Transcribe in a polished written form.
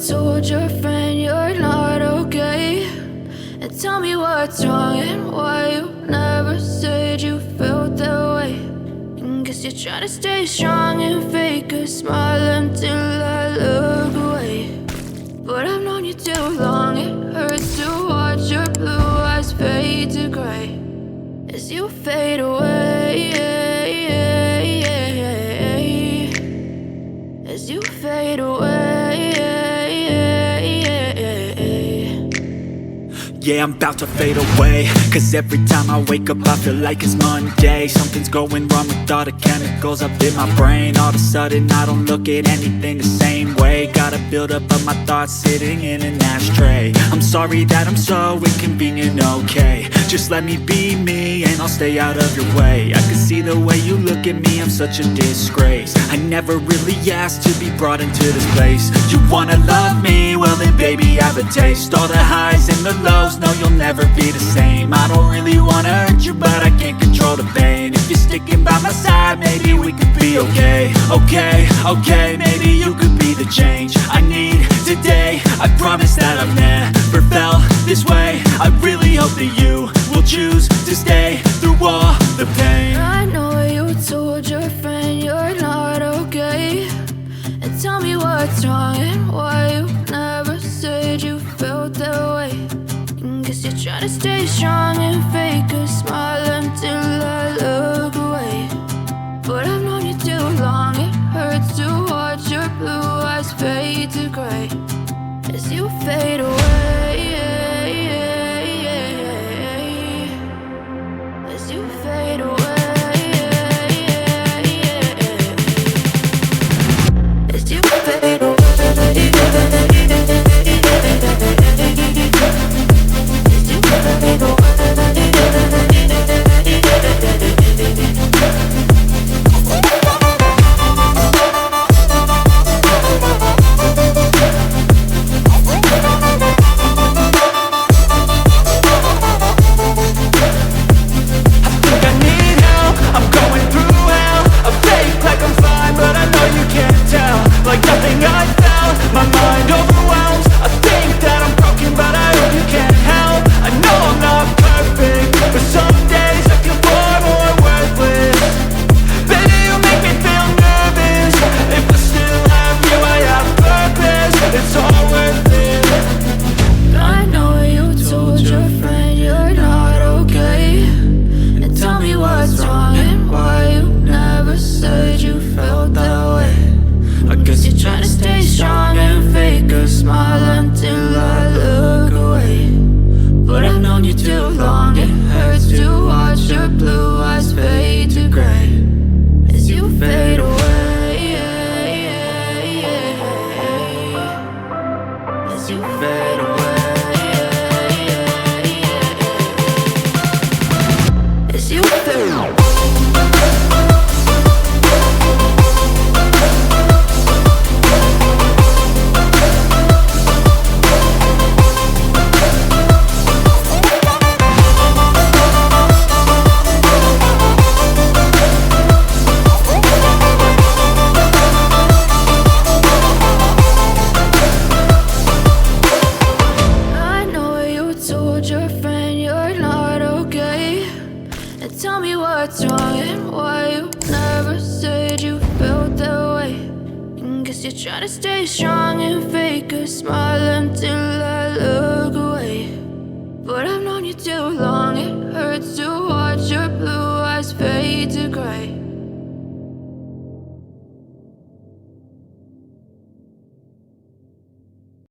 told your friend you're not okay, and tell me what's wrong and why you never said you felt that way. And guess you're trying to stay strong and fake a smile until I look away. But I've known you too long, it hurts to watch your blue eyes fade to gray as you fade away, as you fade away. Yeah, I'm about to fade away, cause every time I wake up I feel like it's Monday. Something's going wrong with all the chemicals up in my brain. All of a sudden I don't look at anything the same way. Got a buildup of my thoughts sitting in an ashtray. I'm sorry that I'm so inconvenient, okay. Just let me be me and I'll stay out of your way. I can see the way you look at me, I'm such a disgrace. I never really asked to be brought into this place. You wanna love me? Well then baby, have a taste. All the highs and the lows, no, you'll never be the same. I don't really wanna hurt you, but I can't control the pain. If you're sticking by my side, maybe we could be okay. Okay, maybe you could be the change I need today. I promise that I've never felt this way. I really hope that you will choose to stay through all the pain. I know you told your friend you're not okay, and tell me what's wrong and why you never said you felt that way. Guess you're trying to stay strong and fake a smile until I look away. But I've known you too long, it hurts to watch your blue eyes fade to gray as you fade away, as you fade away, as you fade away. Tell me what's wrong and why you never said you felt that way. And guess you're trying to stay strong and fake a smile until I look away. But I've known you too long, it hurts to watch your blue eyes fade to gray